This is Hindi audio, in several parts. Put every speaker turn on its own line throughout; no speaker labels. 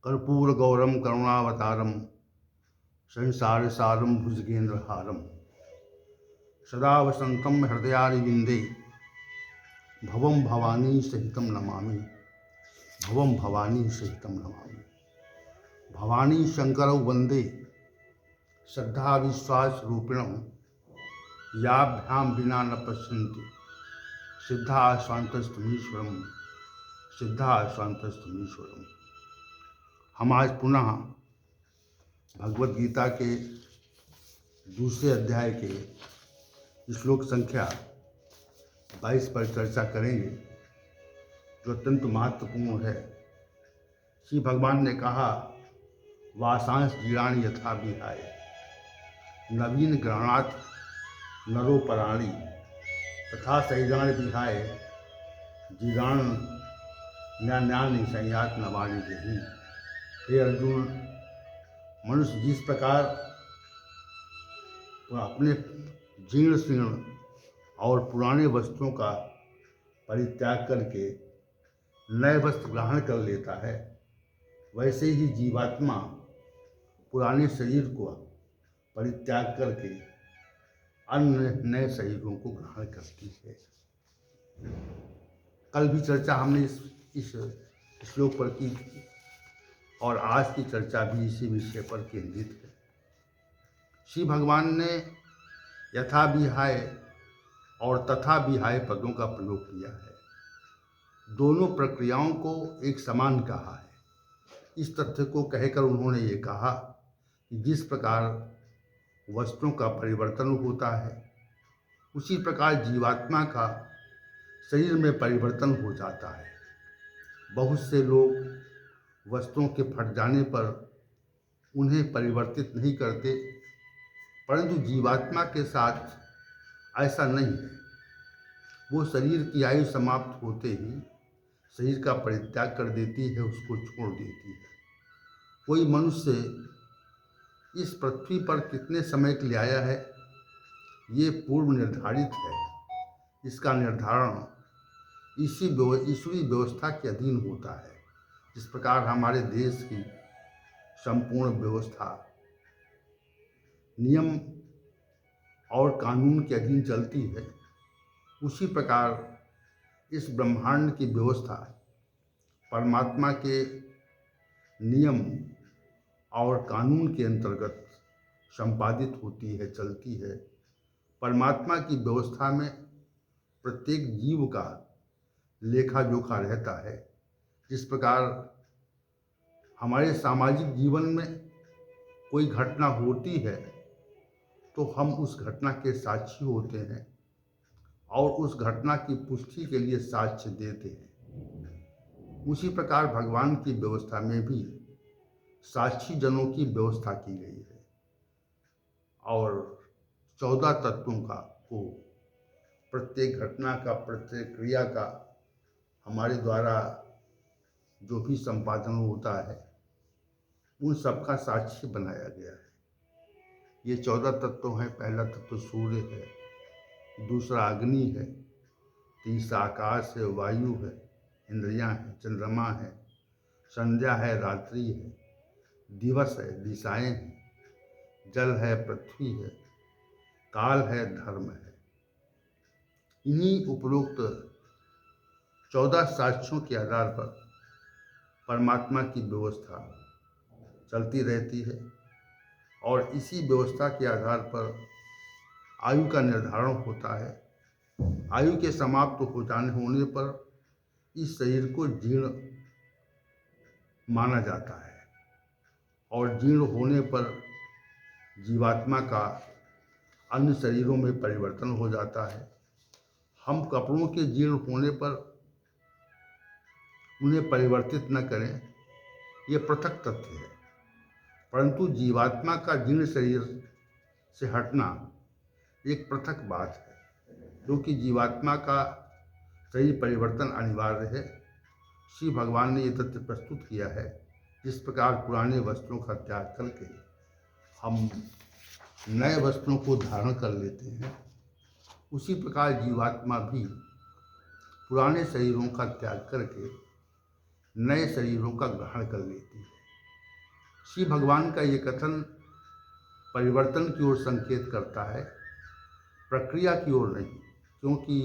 कर्पूरगौरम करुणावतारम संसारसारम भुजगेन्द्रहारम सदा वसंतम हृदयारविंदे भवम भवानी सहितम नमामि। भवम भवानी सहितम नमामि। भवानी शंकरौ वंदे श्रद्धा विश्वास रूपिणौ याभ्यां विना न पश्यन्ति सिद्धा स्वान्तस्तमीश्वरम सिद्धा स्वान्तस्तमीश्वरम। हम आज पुनः भगवत गीता के दूसरे अध्याय के श्लोक संख्या 22 पर चर्चा करेंगे, जो अत्यंत महत्वपूर्ण है। श्री भगवान ने कहा, वासांश जीर्णानि यथा विहाय नवीन ग्रहणात् नरोपराणि तथा शरीराणि विहाय जीर्णान् न्यान्यानि संयात नवानि देहि। हे अर्जुन, मनुष्य जिस प्रकार अपने जीर्ण शीर्ण और पुराने वस्त्रों का परित्याग करके नए वस्त्र ग्रहण कर लेता है, वैसे ही जीवात्मा पुराने शरीर को परित्याग करके अन्य नए शरीरों को ग्रहण करती है। कल भी चर्चा हमने इस श्लोक पर की थी और आज की चर्चा भी इसी विषय पर केंद्रित है। श्री भगवान ने यथा विहाय और तथा विहाय पदों का प्रयोग किया है। दोनों प्रक्रियाओं को एक समान कहा है। इस तथ्य को कहकर उन्होंने ये कहा कि जिस प्रकार वस्त्रों का परिवर्तन होता है, उसी प्रकार जीवात्मा का शरीर में परिवर्तन हो जाता है। बहुत से लोग वस्त्रों के फट जाने पर उन्हें परिवर्तित नहीं करते, परंतु जीवात्मा के साथ ऐसा नहीं है। वो शरीर की आयु समाप्त होते ही शरीर का परित्याग कर देती है, उसको छोड़ देती है। कोई मनुष्य इस पृथ्वी पर कितने समय के लिए आया है, ये पूर्व निर्धारित है। इसका निर्धारण ईश्वरीय व्यवस्था के अधीन होता है। जिस प्रकार हमारे देश की संपूर्ण व्यवस्था नियम और कानून के अधीन चलती है, उसी प्रकार इस ब्रह्मांड की व्यवस्था परमात्मा के नियम और कानून के अंतर्गत संपादित होती है, चलती है। परमात्मा की व्यवस्था में प्रत्येक जीव का लेखा जोखा रहता है। जिस प्रकार हमारे सामाजिक जीवन में कोई घटना होती है तो हम उस घटना के साक्षी होते हैं और उस घटना की पुष्टि के लिए साक्ष्य देते हैं। उसी प्रकार भगवान की व्यवस्था में भी साक्षी जनों की व्यवस्था की गई है और 14 तत्वों को प्रत्येक घटना का, प्रत्येक क्रिया का हमारे द्वारा जो भी संपादन होता है, उन सबका साक्षी बनाया गया है। ये 14 तत्व हैं। पहला तत्व सूर्य है, दूसरा अग्नि है, तीसरा आकाश है, वायु है, इंद्रियां हैं, चंद्रमा है, संध्या है, रात्रि है, दिवस है, दिशाएं हैं, जल है, पृथ्वी है, काल है, धर्म है। इन्हीं उपरोक्त 14 साक्ष्यों के आधार पर परमात्मा की व्यवस्था चलती रहती है और इसी व्यवस्था के आधार पर आयु का निर्धारण होता है। आयु के समाप्त होने पर इस शरीर को जीर्ण माना जाता है और जीर्ण होने पर जीवात्मा का अन्य शरीरों में परिवर्तन हो जाता है। हम कपड़ों के जीर्ण होने पर उन्हें परिवर्तित न करें, ये पृथक तथ्य है, परंतु जीवात्मा का जीर्ण शरीर से हटना एक पृथक बात है, क्योंकि जीवात्मा का शरीर परिवर्तन अनिवार्य है। श्री भगवान ने ये तथ्य प्रस्तुत किया है। जिस प्रकार पुराने वस्त्रों का त्याग करके हम नए वस्त्रों को धारण कर लेते हैं, उसी प्रकार जीवात्मा भी पुराने शरीरों का त्याग करके नए शरीरों का ग्रहण कर लेती है। श्री भगवान का ये कथन परिवर्तन की ओर संकेत करता है, प्रक्रिया की ओर नहीं, क्योंकि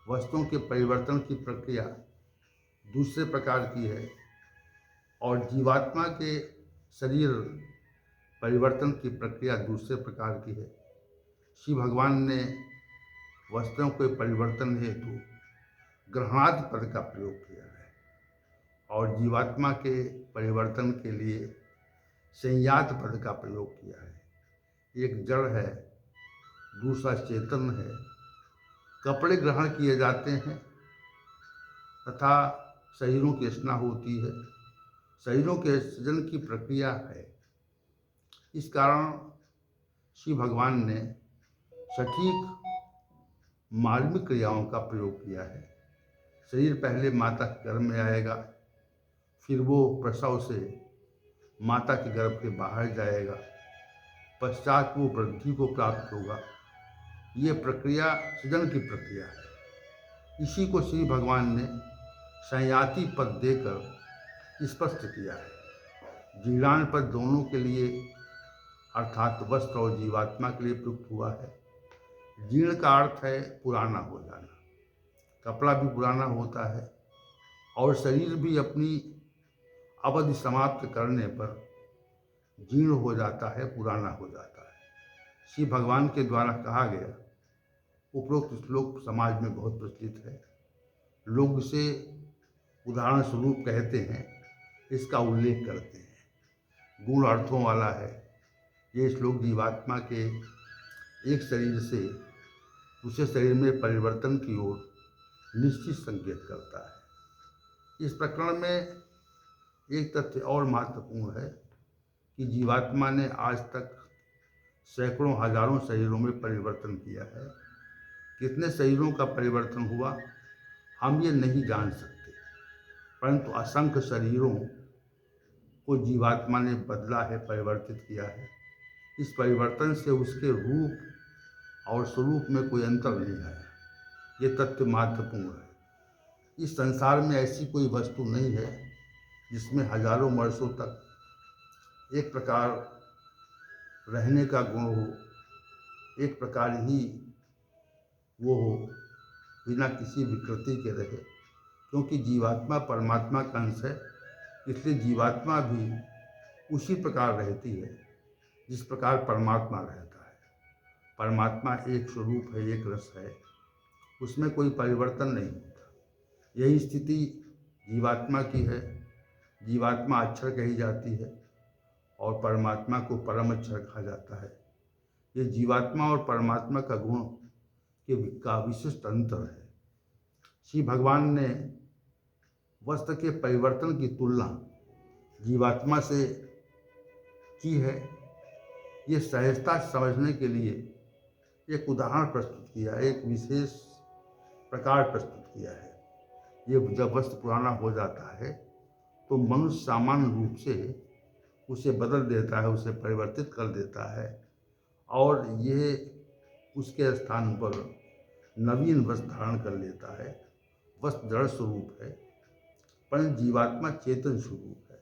वस्तुओं के परिवर्तन की प्रक्रिया दूसरे प्रकार की है और जीवात्मा के शरीर परिवर्तन की प्रक्रिया दूसरे प्रकार की है। श्री भगवान ने वस्तुओं के परिवर्तन हेतु ग्रहणादि पद का प्रयोग किया है और जीवात्मा के परिवर्तन के लिए संयात पद का प्रयोग किया है। एक जड़ है, दूसरा चेतन है। कपड़े ग्रहण किए जाते हैं तथा शरीरों की रचना होती है, शरीरों के सृजन की प्रक्रिया है। इस कारण श्री भगवान ने सटीक मार्मिक क्रियाओं का प्रयोग किया है। शरीर पहले माता के गर्भ में आएगा, फिर वो प्रसव से माता के गर्भ के बाहर जाएगा, पश्चात वो वृद्धि को प्राप्त होगा। ये प्रक्रिया सृजन की प्रक्रिया है। इसी को श्री भगवान ने संयाति पद देकर स्पष्ट किया है। जीर्णान पद दोनों के लिए अर्थात वस्त्र और जीवात्मा के लिए प्रयुक्त हुआ है। जीर्ण का अर्थ है पुराना हो जाना, कपड़ा भी पुराना होता है और शरीर भी अपनी अवधि समाप्त करने पर जीर्ण हो जाता है, पुराना हो जाता है। श्री भगवान के द्वारा कहा गया उपरोक्त श्लोक समाज में बहुत प्रचलित है। लोग इसे उदाहरण स्वरूप कहते हैं, इसका उल्लेख करते हैं, गुण अर्थों वाला है। ये श्लोक जीवात्मा के एक शरीर से दूसरे शरीर में परिवर्तन की ओर निश्चित संकेत करता है। इस प्रकरण में एक तथ्य और महत्वपूर्ण है कि जीवात्मा ने आज तक सैकड़ों हजारों शरीरों में परिवर्तन किया है। कितने शरीरों का परिवर्तन हुआ हम ये नहीं जान सकते, परंतु असंख्य शरीरों को जीवात्मा ने बदला है, परिवर्तित किया है। इस परिवर्तन से उसके रूप और स्वरूप में कोई अंतर नहीं आया। ये तथ्य महत्वपूर्ण है। इस संसार में ऐसी कोई वस्तु नहीं है जिसमें हजारों वर्षों तक एक प्रकार रहने का गुण हो, एक प्रकार ही वो हो, बिना किसी विकृति के रहे। क्योंकि जीवात्मा परमात्मा का अंश है, इसलिए जीवात्मा भी उसी प्रकार रहती है जिस प्रकार परमात्मा रहता है। परमात्मा एक स्वरूप है, एक रस है, उसमें कोई परिवर्तन नहीं होता। यही स्थिति जीवात्मा की है। जीवात्मा अक्षर कही जाती है और परमात्मा को परम अक्षर कहा जाता है। ये जीवात्मा और परमात्मा का गुण का विशिष्ट अंतर है। श्री भगवान ने वस्त्र के परिवर्तन की तुलना जीवात्मा से की है। ये सहजता समझने के लिए एक उदाहरण प्रस्तुत किया है, एक विशेष प्रकार प्रस्तुत किया है। ये जब वस्त्र पुराना हो जाता है तो मनुष्य सामान्य रूप से उसे बदल देता है, उसे परिवर्तित कर देता है और ये उसके स्थान पर नवीन वस्त्र धारण कर लेता है। वस्त्र जड़ स्वरूप है, परंतु जीवात्मा चेतन स्वरूप है।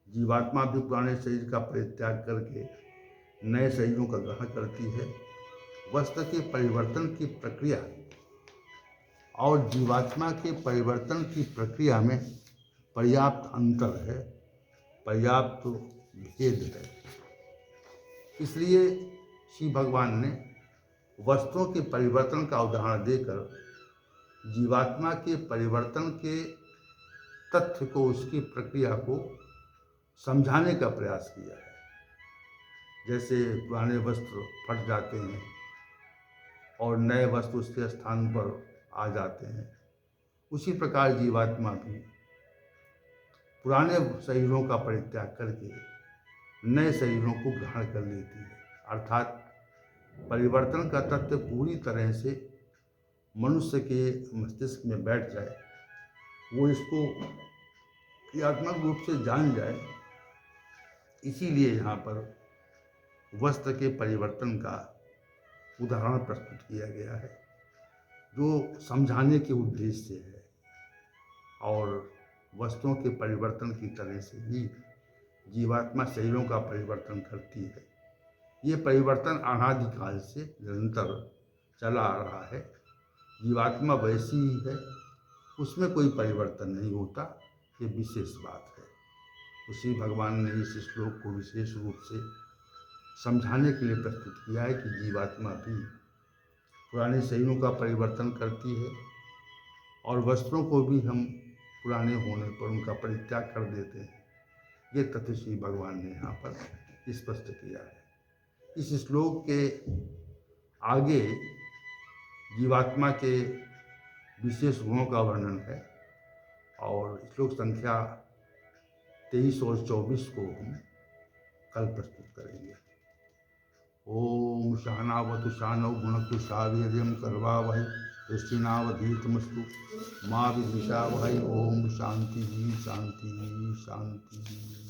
जीवात्मा भी पुराने शरीर का परित्याग करके नए शरीरों का ग्रहण करती है। वस्त्र के परिवर्तन की प्रक्रिया और जीवात्मा के परिवर्तन की प्रक्रिया में पर्याप्त अंतर है, पर्याप्त भेद है। इसलिए श्री भगवान ने वस्तुओं के परिवर्तन का उदाहरण देकर जीवात्मा के परिवर्तन के तथ्य को, उसकी प्रक्रिया को समझाने का प्रयास किया है। जैसे पुराने वस्त्र फट जाते हैं और नए वस्त्र उसके स्थान पर आ जाते हैं, उसी प्रकार जीवात्मा भी पुराने शरीरों का परित्याग करके नए शरीरों को ग्रहण कर लेती है। अर्थात परिवर्तन का तथ्य पूरी तरह से मनुष्य के मस्तिष्क में बैठ जाए, वो इसको क्रियात्मक रूप से जान जाए। इसीलिए यहाँ पर वस्त्र के परिवर्तन का उदाहरण प्रस्तुत किया गया है, जो समझाने के उद्देश्य से है। और वस्तुओं के परिवर्तन की तरह से ही जीवात्मा शरीरों का परिवर्तन करती है। ये परिवर्तन अनादिकाल से निरंतर चला आ रहा है। जीवात्मा वैसी ही है, उसमें कोई परिवर्तन नहीं होता, ये विशेष बात है। उसी भगवान ने इस श्लोक को विशेष रूप से समझाने के लिए प्रस्तुत किया है कि जीवात्मा भी पुराने शरीरों का परिवर्तन करती है और वस्त्रों को भी हम पुराने होने पर उनका परित्याग कर देते हैं। ये तथ्य श्री भगवान ने यहाँ पर स्पष्ट किया है। इस श्लोक के आगे जीवात्मा के विशेष गुणों का वर्णन है और श्लोक संख्या 23 और 24 को हम कल प्रस्तुत करेंगे। ओम सहनावतु सहनौ भुनक्तु सह वीर्यं करवावहै तेजस्विनावधीतमस्तु मा विद्विषावहै। ओम शांति शांति शांति।